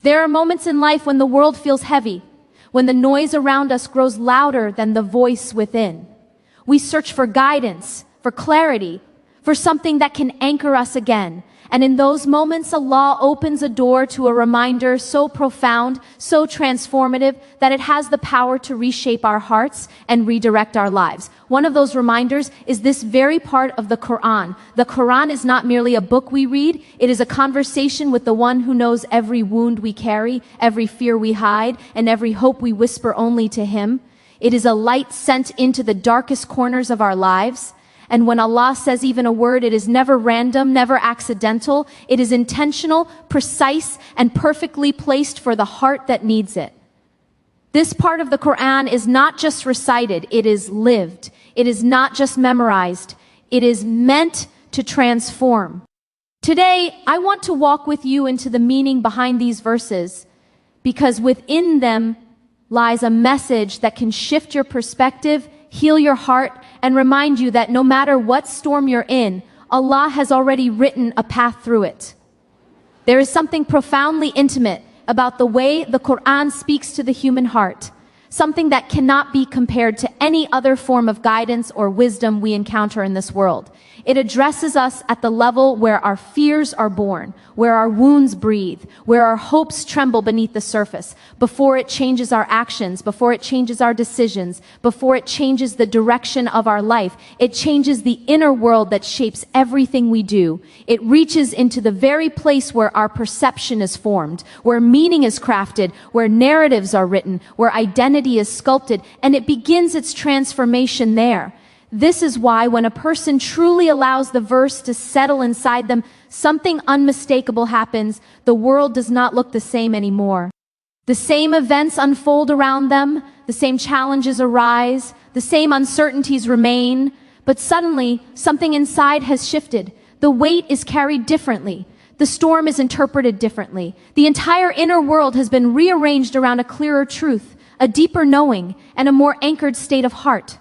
There are moments in life when the world feels heavy, when the noise around us grows louder than the voice within. We search for guidance, for clarity, for something that can anchor us again. And in those moments, Allah opens a door to a reminder so profound, so transformative, that it has the power to reshape our hearts and redirect our lives. One of those reminders is this very part of the Qur'an. The Qur'an is not merely a book we read, it is a conversation with the one who knows every wound we carry, every fear we hide, and every hope we whisper only to Him. It is a light sent into the darkest corners of our lives. And when Allah says even a word, it is never random, never accidental. It is intentional, precise, and perfectly placed for the heart that needs it. This part of the Qur'an is not just recited, it is lived. It is not just memorized, it is meant to transform. Today, I want to walk with you into the meaning behind these verses, because within them lies a message that can shift your perspective, heal your heart, and remind you that no matter what storm you're in, Allah has already written a path through it. There is something profoundly intimate about the way the Qur'an speaks to the human heart, something that cannot be compared to any other form of guidance or wisdom we encounter in this world. It addresses us at the level where our fears are born, where our wounds breathe, where our hopes tremble beneath the surface, before it changes our actions, before it changes our decisions, before it changes the direction of our life. It changes the inner world that shapes everything we do. It reaches into the very place where our perception is formed, where meaning is crafted, where narratives are written, where identity is sculpted, and it begins its transformation there. This is why when a person truly allows the verse to settle inside them, something unmistakable happens. The world does not look the same anymore. The same events unfold around them, the same challenges arise, the same uncertainties remain, but suddenly something inside has shifted. The weight is carried differently. The storm is interpreted differently. The entire inner world has been rearranged around a clearer truth, a deeper knowing, and a more anchored state of heart.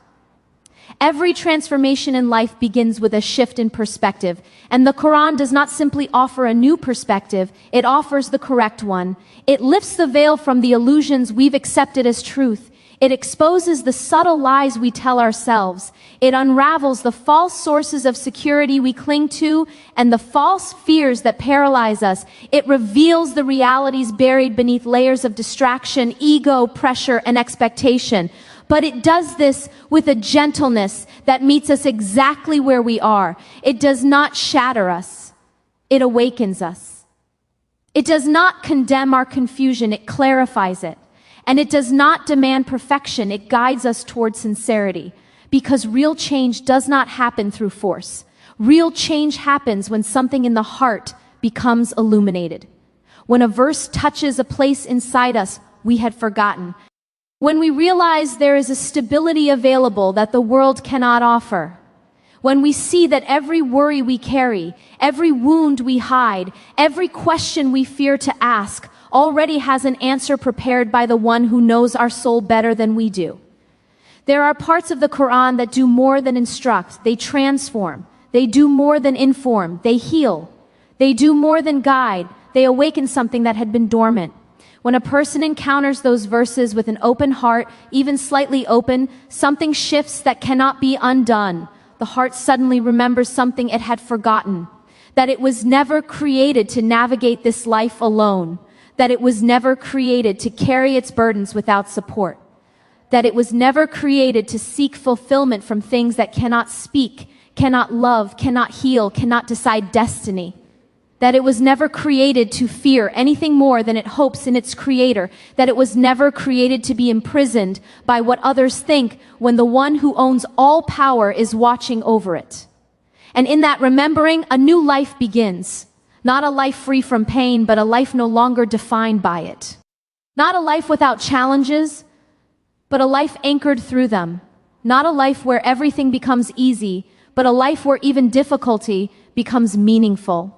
Every transformation in life begins with a shift in perspective, and the Quran does not simply offer a new perspective, it offers the correct one. It lifts the veil from the illusions we've accepted as truth. It exposes the subtle lies we tell ourselves. It unravels the false sources of security we cling to and the false fears that paralyze us. It reveals the realities buried beneath layers of distraction, ego, pressure, and expectation. But it does this with a gentleness that meets us exactly where we are. It does not shatter us. It awakens us. It does not condemn our confusion. It clarifies it. And it does not demand perfection. It guides us towards sincerity. Because real change does not happen through force. Real change happens when something in the heart becomes illuminated. When a verse touches a place inside us we had forgotten. When we realize there is a stability available that the world cannot offer. When we see that every worry we carry, every wound we hide, every question we fear to ask already has an answer prepared by the one who knows our soul better than we do. There are parts of the Quran that do more than instruct, they transform. They do more than inform, they heal. They do more than guide, they awaken something that had been dormant. When a person encounters those verses with an open heart, even slightly open, something shifts that cannot be undone. The heart suddenly remembers something it had forgotten. That it was never created to navigate this life alone. That it was never created to carry its burdens without support. That it was never created to seek fulfillment from things that cannot speak, cannot love, cannot heal, cannot decide destiny. That it was never created to fear anything more than it hopes in its creator. That it was never created to be imprisoned by what others think when the one who owns all power is watching over it. And in that remembering, a new life begins. Not a life free from pain, but a life no longer defined by it. Not a life without challenges, but a life anchored through them. Not a life where everything becomes easy, but a life where even difficulty becomes meaningful.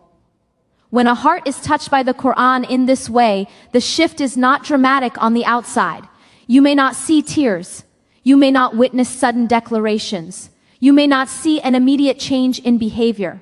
When a heart is touched by the Quran in this way, the shift is not dramatic on the outside. You may not see tears. You may not witness sudden declarations. You may not see an immediate change in behavior.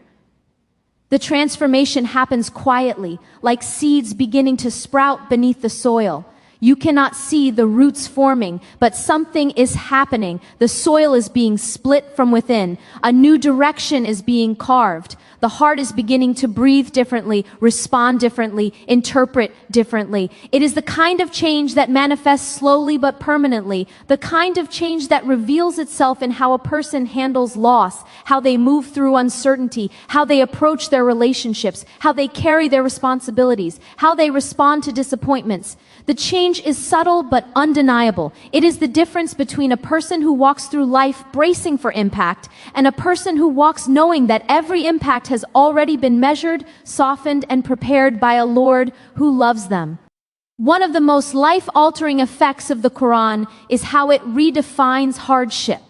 The transformation happens quietly, like seeds beginning to sprout beneath the soil. You cannot see the roots forming, but something is happening. The soil is being split from within. A new direction is being carved. The heart is beginning to breathe differently, respond differently, interpret differently. It is the kind of change that manifests slowly but permanently, the kind of change that reveals itself in how a person handles loss, how they move through uncertainty, how they approach their relationships, how they carry their responsibilities, how they respond to disappointments. The change is subtle but undeniable. It is the difference between a person who walks through life bracing for impact and a person who walks knowing that every impact has already been measured, softened, and prepared by a Lord who loves them. One of the most life-altering effects of the Qur'an is how it redefines hardship.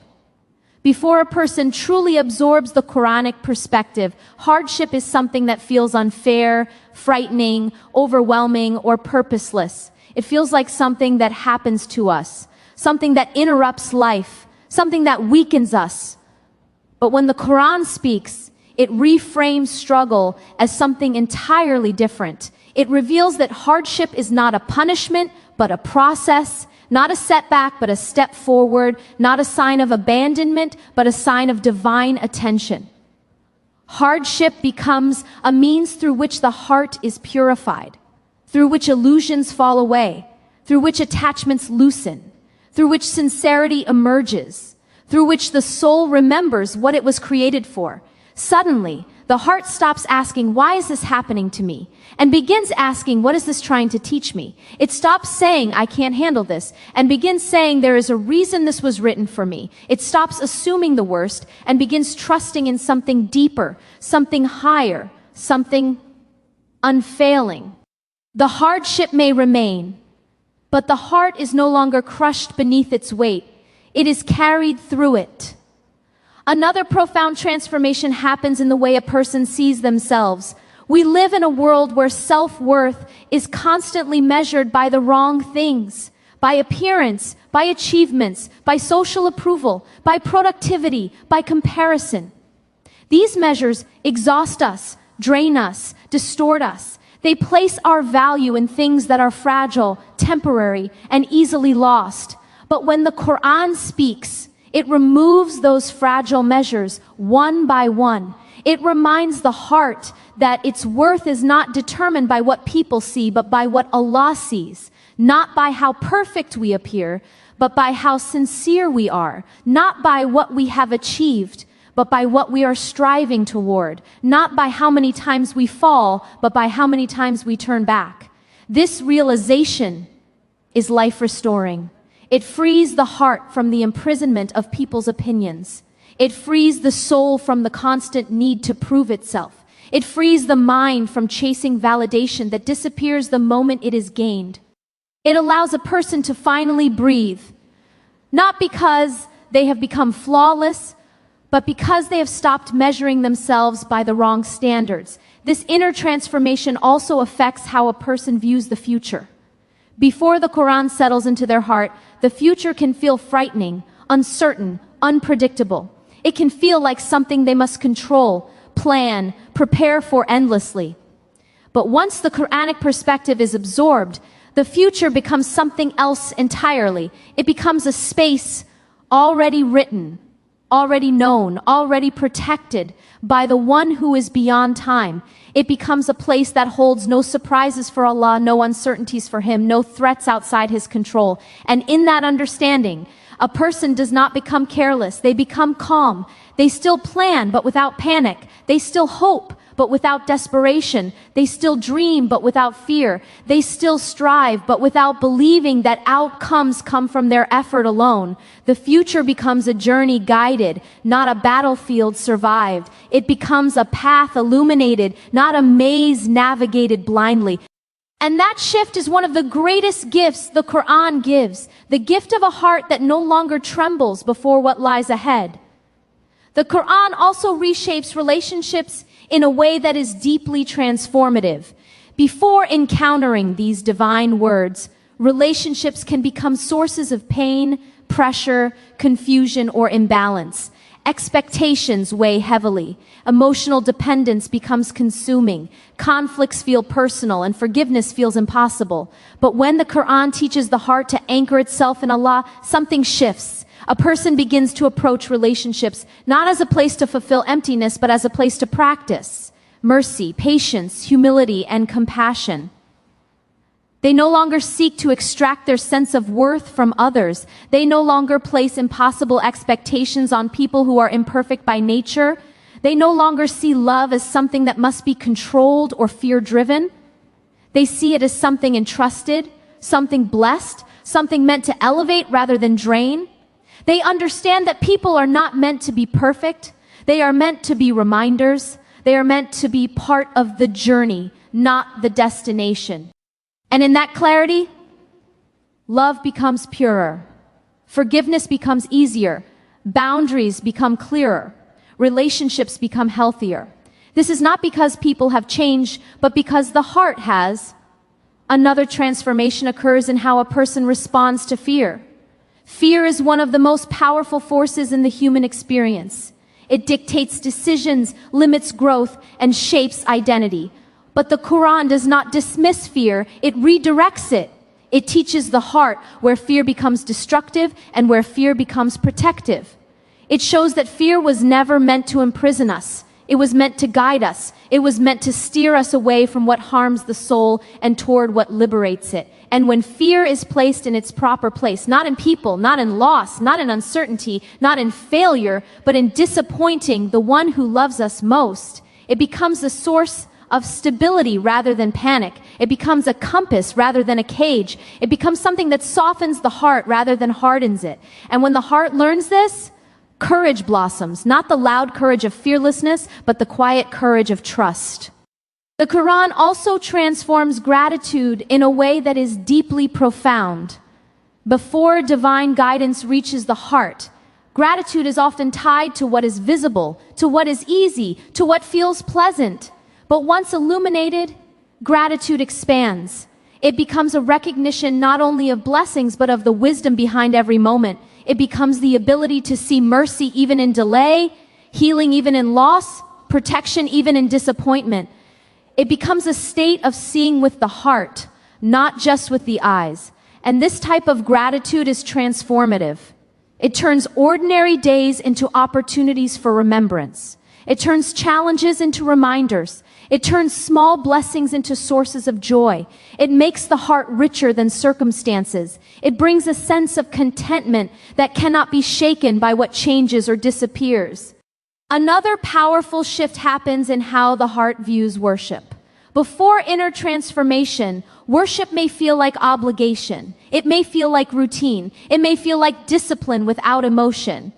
Before a person truly absorbs the Quranic perspective, hardship is something that feels unfair, frightening, overwhelming, or purposeless. It feels like something that happens to us, something that interrupts life, something that weakens us. But when the Qur'an speaks, it reframes struggle as something entirely different. It reveals that hardship is not a punishment, but a process, not a setback, but a step forward, not a sign of abandonment, but a sign of divine attention. Hardship becomes a means through which the heart is purified, through which illusions fall away, through which attachments loosen, through which sincerity emerges, through which the soul remembers what it was created for. Suddenly, the heart stops asking, why is this happening to me? And begins asking, what is this trying to teach me? It stops saying, I can't handle this, and begins saying, there is a reason this was written for me. It stops assuming the worst and begins trusting in something deeper, something higher, something unfailing. The hardship may remain, but the heart is no longer crushed beneath its weight. It is carried through it. Another profound transformation happens in the way a person sees themselves. We live in a world where self-worth is constantly measured by the wrong things, by appearance, by achievements, by social approval, by productivity, by comparison. These measures exhaust us, drain us, distort us. They place our value in things that are fragile, temporary, and easily lost. But when the Qur'an speaks, it removes those fragile measures one by one. It reminds the heart that its worth is not determined by what people see, but by what Allah sees. Not by how perfect we appear, but by how sincere we are. Not by what we have achieved, but by what we are striving toward. Not by how many times we fall, but by how many times we turn back. This realization is life restoring. It frees the heart from the imprisonment of people's opinions. It frees the soul from the constant need to prove itself. It frees the mind from chasing validation that disappears the moment it is gained. It allows a person to finally breathe, not because they have become flawless, but because they have stopped measuring themselves by the wrong standards. This inner transformation also affects how a person views the future. Before the Qur'an settles into their heart, the future can feel frightening, uncertain, unpredictable. It can feel like something they must control, plan, prepare for endlessly. But once the Quranic perspective is absorbed, the future becomes something else entirely. It becomes a space already written, already known, already protected by the one who is beyond time. It becomes a place that holds no surprises for Allah, no uncertainties for Him, no threats outside His control. And in that understanding, a person does not become careless. They become calm. They still plan, but without panic. They still hope, but without desperation. They still dream, but without fear. They still strive, but without believing that outcomes come from their effort alone. The future becomes a journey guided, not a battlefield survived. It becomes a path illuminated, not a maze navigated blindly. And that shift is one of the greatest gifts the Qur'an gives, the gift of a heart that no longer trembles before what lies ahead. The Qur'an also reshapes relationships in a way that is deeply transformative. Before encountering these divine words, relationships can become sources of pain, pressure, confusion, or imbalance. Expectations weigh heavily. Emotional dependence becomes consuming. Conflicts feel personal and forgiveness feels impossible. But when the Qur'an teaches the heart to anchor itself in Allah, something shifts. A person begins to approach relationships not as a place to fulfill emptiness, but as a place to practice mercy, patience, humility, and compassion. They no longer seek to extract their sense of worth from others. They no longer place impossible expectations on people who are imperfect by nature. They no longer see love as something that must be controlled or fear-driven. They see it as something entrusted, something blessed, something meant to elevate rather than drain. They understand that people are not meant to be perfect. They are meant to be reminders. They are meant to be part of the journey, not the destination. And in that clarity, love becomes purer. Forgiveness becomes easier. Boundaries become clearer. Relationships become healthier. This is not because people have changed, but because the heart has. Another transformation occurs in how a person responds to fear. Fear is one of the most powerful forces in the human experience. It dictates decisions, limits growth, and shapes identity. But the Qur'an does not dismiss fear, it redirects it. It teaches the heart where fear becomes destructive and where fear becomes protective. It shows that fear was never meant to imprison us. It was meant to guide us. It was meant to steer us away from what harms the soul and toward what liberates it. And when fear is placed in its proper place, not in people, not in loss, not in uncertainty, not in failure, but in disappointing the one who loves us most, it becomes a source of stability rather than panic. It becomes a compass rather than a cage. It becomes something that softens the heart rather than hardens it. And when the heart learns this, courage blossoms, not the loud courage of fearlessness, but the quiet courage of trust. The Quran also transforms gratitude in a way that is deeply profound. Before divine guidance reaches the heart, gratitude is often tied to what is visible, to what is easy, to what feels pleasant. But once illuminated, gratitude expands. It becomes a recognition not only of blessings, but of the wisdom behind every moment. It becomes the ability to see mercy even in delay, healing even in loss, protection even in disappointment. It becomes a state of seeing with the heart, not just with the eyes. And this type of gratitude is transformative. It turns ordinary days into opportunities for remembrance. It turns challenges into reminders. It turns small blessings into sources of joy. It makes the heart richer than circumstances. It brings a sense of contentment that cannot be shaken by what changes or disappears. Another powerful shift happens in how the heart views worship. Before inner transformation, worship may feel like obligation. It may feel like routine. It may feel like discipline without emotion.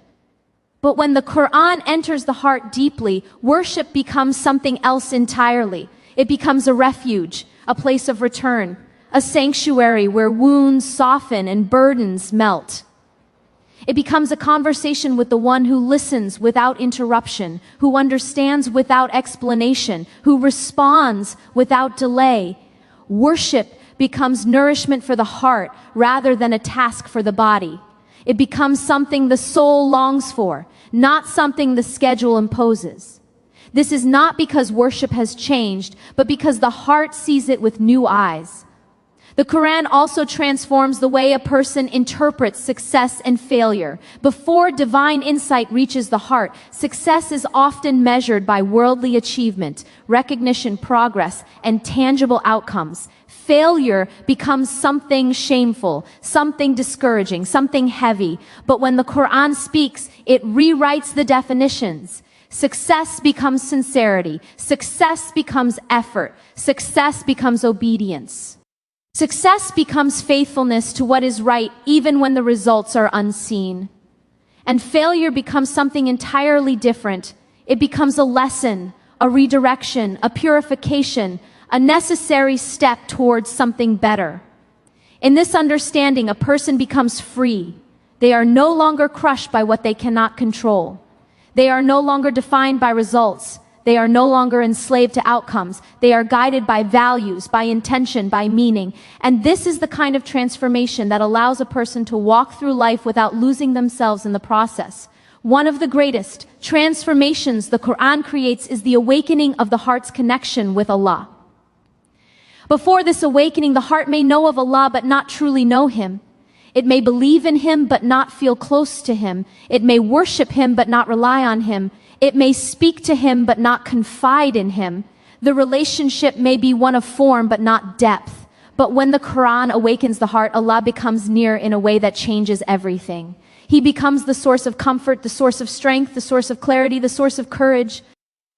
But when the Quran enters the heart deeply, worship becomes something else entirely. It becomes a refuge, a place of return, a sanctuary where wounds soften and burdens melt. It becomes a conversation with the one who listens without interruption, who understands without explanation, who responds without delay. Worship becomes nourishment for the heart rather than a task for the body. It becomes something the soul longs for, not something the schedule imposes. This is not because worship has changed, but because the heart sees it with new eyes. The Quran also transforms the way a person interprets success and failure. Before divine insight reaches the heart, success is often measured by worldly achievement, recognition, progress, and tangible outcomes. Failure becomes something shameful, something discouraging, something heavy. But when the Quran speaks, it rewrites the definitions. Success becomes sincerity. Success becomes effort. Success becomes obedience. Success becomes faithfulness to what is right, even when the results are unseen. And failure becomes something entirely different. It becomes a lesson, a redirection, a purification, a necessary step towards something better. In this understanding, a person becomes free. They are no longer crushed by what they cannot control. They are no longer defined by results. They are no longer enslaved to outcomes. They are guided by values, by intention, by meaning. And this is the kind of transformation that allows a person to walk through life without losing themselves in the process. One of the greatest transformations the Qur'an creates is the awakening of the heart's connection with Allah. Before this awakening, the heart may know of Allah but not truly know Him. It may believe in Him but not feel close to Him. It may worship Him but not rely on Him. It may speak to Him but not confide in Him. The relationship may be one of form but not depth. But when the Qur'an awakens the heart, Allah becomes near in a way that changes everything. He becomes the source of comfort, the source of strength, the source of clarity, the source of courage.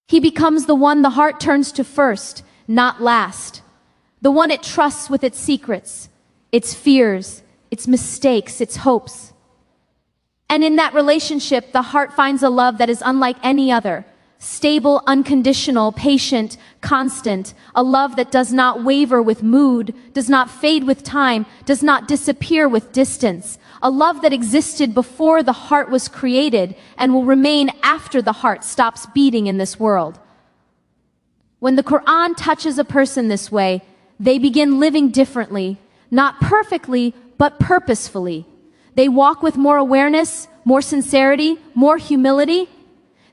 He becomes the one the heart turns to first, not last. The one it trusts with its secrets, its fears, its mistakes, its hopes. And in that relationship, the heart finds a love that is unlike any other. Stable, unconditional, patient, constant. A love that does not waver with mood, does not fade with time, does not disappear with distance. A love that existed before the heart was created and will remain after the heart stops beating in this world. When the Qur'an touches a person this way, they begin living differently, not perfectly, but purposefully. They walk with more awareness, more sincerity, more humility.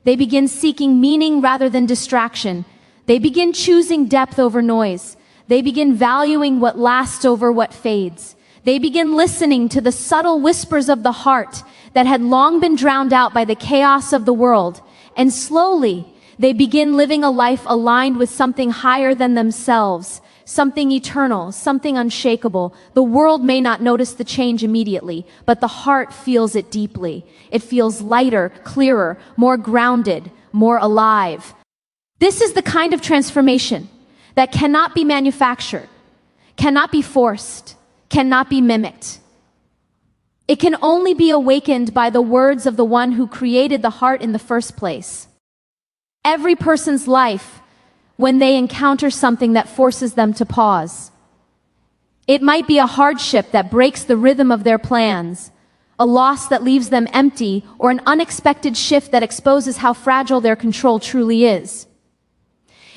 They begin seeking meaning rather than distraction. They begin choosing depth over noise. They begin valuing what lasts over what fades. They begin listening to the subtle whispers of the heart that had long been drowned out by the chaos of the world. And slowly, they begin living a life aligned with something higher than themselves, something eternal, something unshakable. The world may not notice the change immediately, but the heart feels it deeply. It feels lighter, clearer, more grounded, more alive. This is the kind of transformation that cannot be manufactured, cannot be forced, cannot be mimicked. It can only be awakened by the words of the one who created the heart in the first place. Every person's life, when they encounter something that forces them to pause. It might be a hardship that breaks the rhythm of their plans, a loss that leaves them empty, or an unexpected shift that exposes how fragile their control truly is.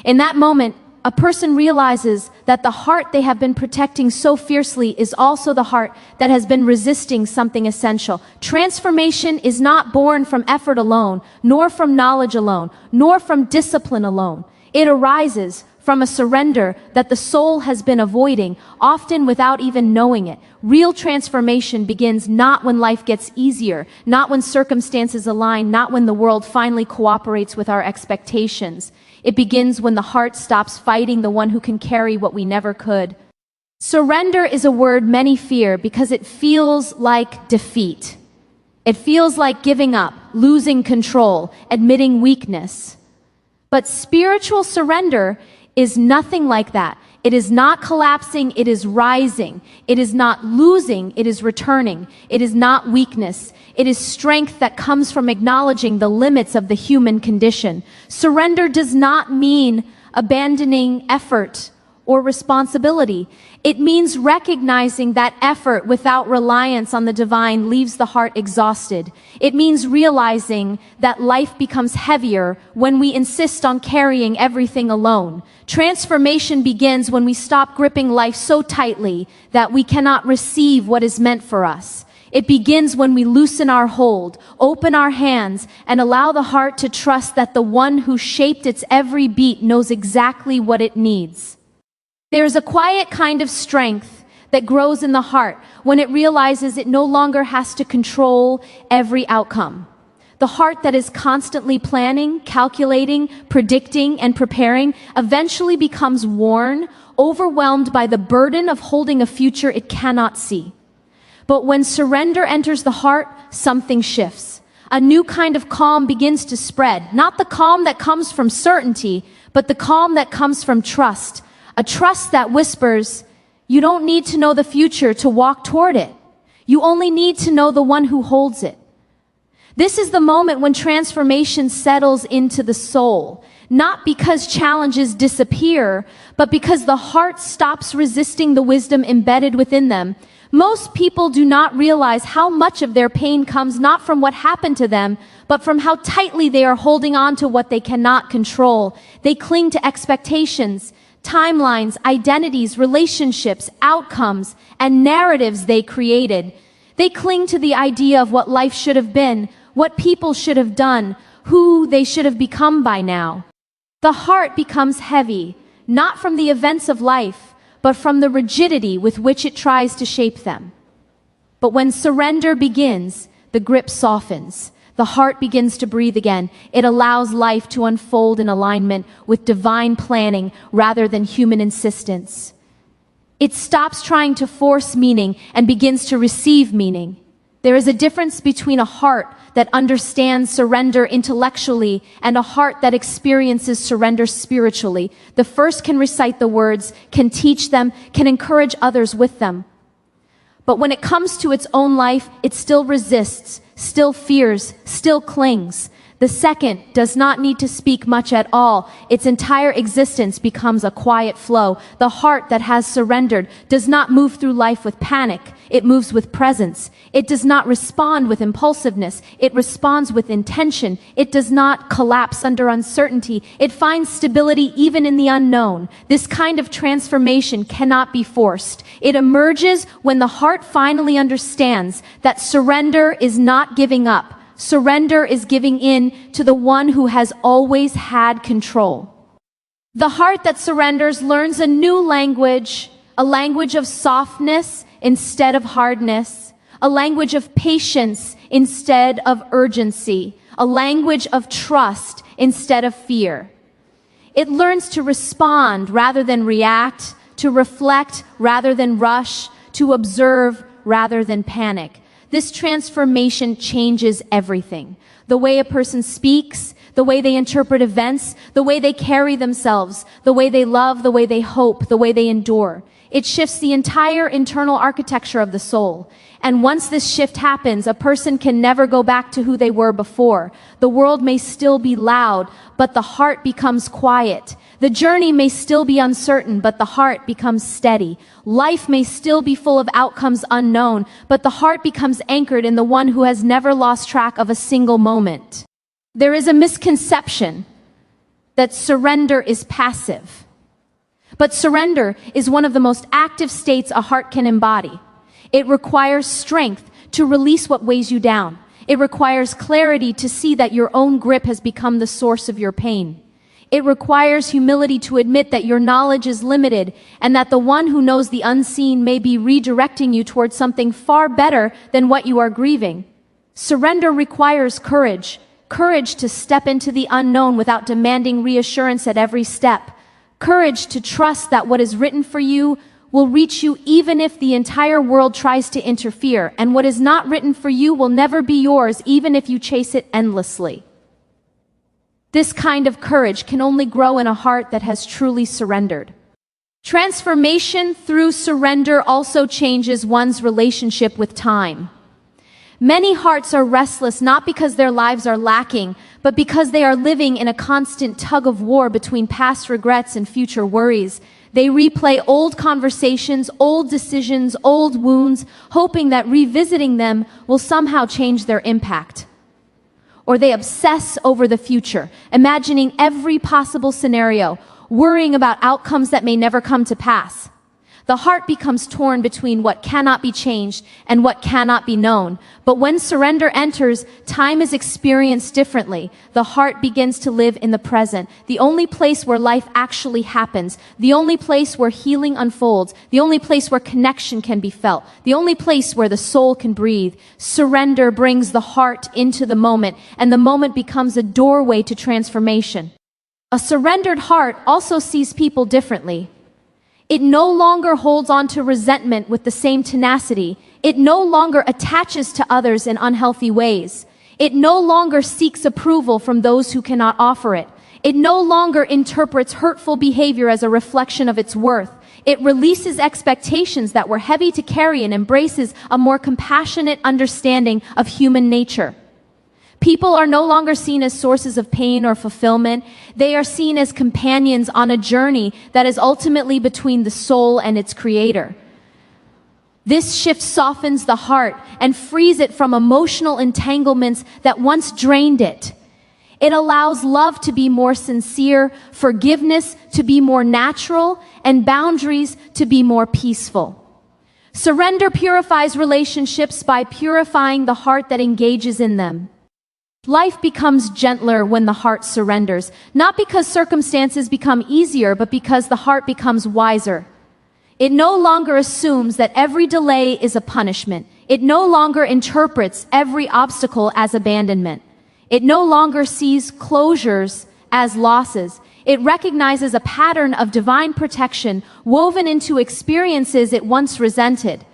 In that moment, a person realizes that the heart they have been protecting so fiercely is also the heart that has been resisting something essential. Transformation is not born from effort alone, nor from knowledge alone, nor from discipline alone. It arises from a surrender that the soul has been avoiding, often without even knowing it. Real transformation begins not when life gets easier, not when circumstances align, not when the world finally cooperates with our expectations. It begins when the heart stops fighting the one who can carry what we never could. Surrender is a word many fear because it feels like defeat. It feels like giving up, losing control, admitting weakness. But spiritual surrender is nothing like that. It is not collapsing, it is rising. It is not losing, it is returning. It is not weakness. It is strength that comes from acknowledging the limits of the human condition. Surrender does not mean abandoning effort or responsibility. It means recognizing that effort without reliance on the divine leaves the heart exhausted. It means realizing that life becomes heavier when we insist on carrying everything alone. Transformation begins when we stop gripping life so tightly that we cannot receive what is meant for us. It begins when we loosen our hold, open our hands, and allow the heart to trust that the one who shaped its every beat knows exactly what it needs. There is a quiet kind of strength that grows in the heart when it realizes it no longer has to control every outcome. The heart that is constantly planning, calculating, predicting, and preparing eventually becomes worn, overwhelmed by the burden of holding a future it cannot see. But when surrender enters the heart, something shifts. A new kind of calm begins to spread, not the calm that comes from certainty, but the calm that comes from trust. A trust that whispers, you don't need to know the future to walk toward it. You only need to know the one who holds it. This is the moment when transformation settles into the soul, not because challenges disappear, but because the heart stops resisting the wisdom embedded within them. Most people do not realize how much of their pain comes not from what happened to them, but from how tightly they are holding on to what they cannot control. They cling to expectations, timelines, identities, relationships, outcomes, and narratives they created. They cling to the idea of what life should have been, what people should have done, who they should have become by now. The heart becomes heavy, not from the events of life, but from the rigidity with which it tries to shape them. But when surrender begins, the grip softens. The heart begins to breathe again. It allows life to unfold in alignment with divine planning rather than human insistence. It stops trying to force meaning and begins to receive meaning. There is a difference between a heart that understands surrender intellectually and a heart that experiences surrender spiritually. The first can recite the words, can teach them, can encourage others with them. But when it comes to its own life, it still resists, still fears, still clings. The second does not need to speak much at all. Its entire existence becomes a quiet flow. The heart that has surrendered does not move through life with panic. It moves with presence. It does not respond with impulsiveness. It responds with intention. It does not collapse under uncertainty. It finds stability even in the unknown. This kind of transformation cannot be forced. It emerges when the heart finally understands that surrender is not giving up. Surrender is giving in to the one who has always had control. The heart that surrenders learns a new language, a language of softness instead of hardness, a language of patience instead of urgency, a language of trust instead of fear. It learns to respond rather than react, to reflect rather than rush, to observe rather than panic. This transformation changes everything. The way a person speaks, the way they interpret events, the way they carry themselves, the way they love, the way they hope, the way they endure. It shifts the entire internal architecture of the soul. And once this shift happens, a person can never go back to who they were before. The world may still be loud, but the heart becomes quiet. The journey may still be uncertain, but the heart becomes steady. Life may still be full of outcomes unknown, but the heart becomes anchored in the one who has never lost track of a single moment. There is a misconception that surrender is passive. But surrender is one of the most active states a heart can embody. It requires strength to release what weighs you down. It requires clarity to see that your own grip has become the source of your pain. It requires humility to admit that your knowledge is limited and that the one who knows the unseen may be redirecting you towards something far better than what you are grieving. Surrender requires courage, courage to step into the unknown without demanding reassurance at every step. Courage to trust that what is written for you will reach you even if the entire world tries to interfere, and what is not written for you will never be yours even if you chase it endlessly. This kind of courage can only grow in a heart that has truly surrendered. Transformation through surrender also changes one's relationship with time. Many hearts are restless not because their lives are lacking, but because they are living in a constant tug of war between past regrets and future worries. They replay old conversations, old decisions, old wounds, hoping that revisiting them will somehow change their impact. Or they obsess over the future, imagining every possible scenario, worrying about outcomes that may never come to pass. The heart becomes torn between what cannot be changed and what cannot be known. But when surrender enters, time is experienced differently. The heart begins to live in the present, the only place where life actually happens, the only place where healing unfolds, the only place where connection can be felt, the only place where the soul can breathe. Surrender brings the heart into the moment, and the moment becomes a doorway to transformation. A surrendered heart also sees people differently. It no longer holds on to resentment with the same tenacity. It no longer attaches to others in unhealthy ways. It no longer seeks approval from those who cannot offer it. It no longer interprets hurtful behavior as a reflection of its worth. It releases expectations that were heavy to carry and embraces a more compassionate understanding of human nature. People are no longer seen as sources of pain or fulfillment. They are seen as companions on a journey that is ultimately between the soul and its creator. This shift softens the heart and frees it from emotional entanglements that once drained it. It allows love to be more sincere, forgiveness to be more natural, and boundaries to be more peaceful. Surrender purifies relationships by purifying the heart that engages in them. Life becomes gentler when the heart surrenders, not because circumstances become easier, but because the heart becomes wiser. It no longer assumes that every delay is a punishment. It no longer interprets every obstacle as abandonment. It no longer sees closures as losses. It recognizes a pattern of divine protection woven into experiences it once resented.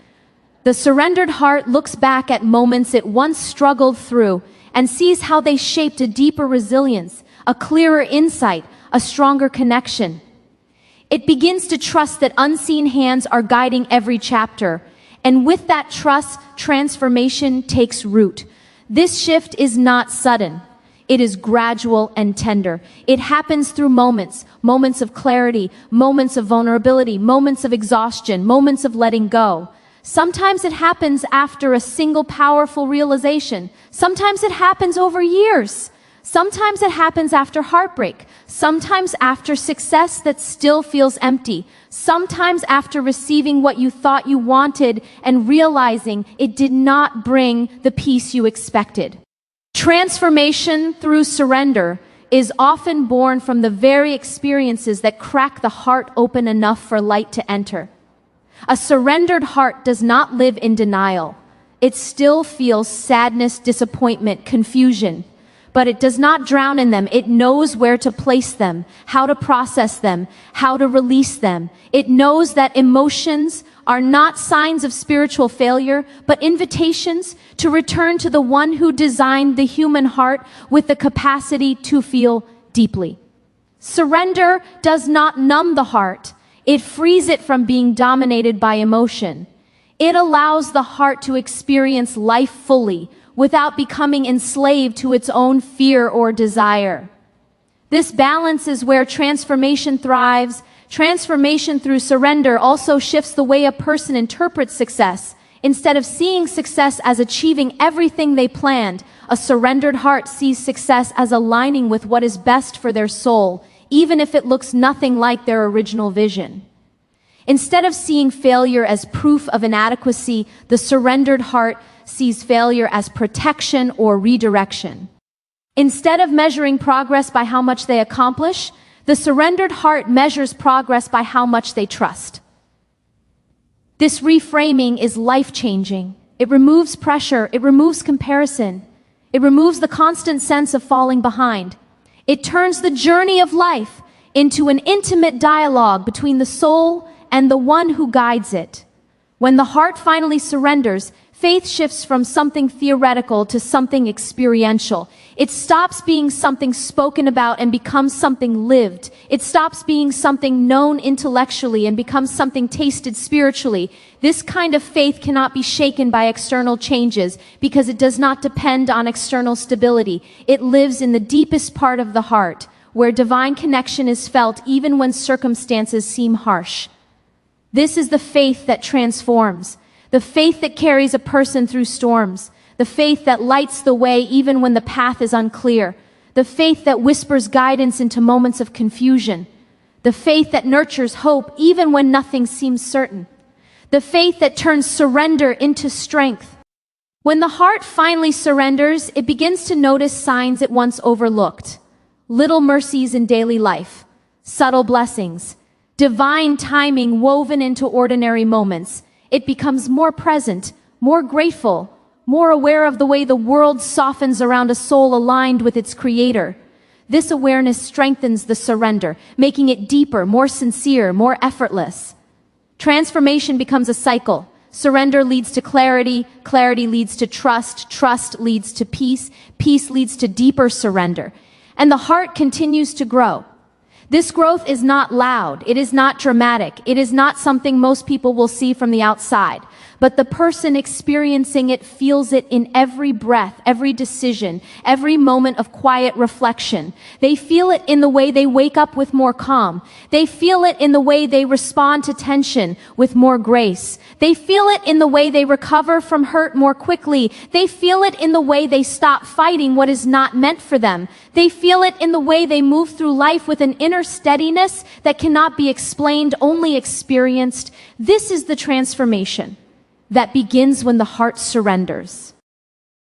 The surrendered heart looks back at moments it once struggled through and sees how they shaped a deeper resilience, a clearer insight, a stronger connection. It begins to trust that unseen hands are guiding every chapter, and with that trust, transformation takes root. This shift is not sudden. It is gradual and tender. It happens through moments of clarity, moments of vulnerability, moments of exhaustion, moments of letting go. Sometimes it happens after a single powerful realization. Sometimes it happens over years. Sometimes it happens after heartbreak. Sometimes after success that still feels empty. Sometimes after receiving what you thought you wanted and realizing it did not bring the peace you expected. Transformation through surrender is often born from the very experiences that crack the heart open enough for light to enter. A surrendered heart does not live in denial. It still feels sadness, disappointment, confusion, but it does not drown in them. It knows where to place them, how to process them, how to release them. It knows that emotions are not signs of spiritual failure, but invitations to return to the one who designed the human heart with the capacity to feel deeply. Surrender does not numb the heart. It frees it from being dominated by emotion. It allows the heart to experience life fully without becoming enslaved to its own fear or desire. This balance is where transformation thrives. Transformation through surrender also shifts the way a person interprets success. Instead of seeing success as achieving everything they planned, a surrendered heart sees success as aligning with what is best for their soul, even if it looks nothing like their original vision. Instead of seeing failure as proof of inadequacy, the surrendered heart sees failure as protection or redirection. Instead of measuring progress by how much they accomplish, the surrendered heart measures progress by how much they trust. This reframing is life-changing. It removes pressure, it removes comparison, it removes the constant sense of falling behind. It turns the journey of life into an intimate dialogue between the soul and the one who guides it. When the heart finally surrenders, faith shifts from something theoretical to something experiential. It stops being something spoken about and becomes something lived. It stops being something known intellectually and becomes something tasted spiritually. This kind of faith cannot be shaken by external changes because it does not depend on external stability. It lives in the deepest part of the heart, where divine connection is felt even when circumstances seem harsh. This is the faith that transforms. The faith that carries a person through storms. The faith that lights the way even when the path is unclear. The faith that whispers guidance into moments of confusion. The faith that nurtures hope even when nothing seems certain. The faith that turns surrender into strength. When the heart finally surrenders, it begins to notice signs it once overlooked. Little mercies in daily life. Subtle blessings. Divine timing woven into ordinary moments. It becomes more present, more grateful, more aware of the way the world softens around a soul aligned with its creator. This awareness strengthens the surrender, making it deeper, more sincere, more effortless. Transformation becomes a cycle. Surrender leads to clarity, clarity leads to trust, trust leads to peace, peace leads to deeper surrender. And the heart continues to grow. This growth is not loud, it is not dramatic, it is not something most people will see from the outside, but the person experiencing it feels it in every breath, every decision, every moment of quiet reflection. They feel it in the way they wake up with more calm. They feel it in the way they respond to tension with more grace. They feel it in the way they recover from hurt more quickly. They feel it in the way they stop fighting what is not meant for them. They feel it in the way they move through life with an inner steadiness that cannot be explained, only experienced. This is the transformation that begins when the heart surrenders.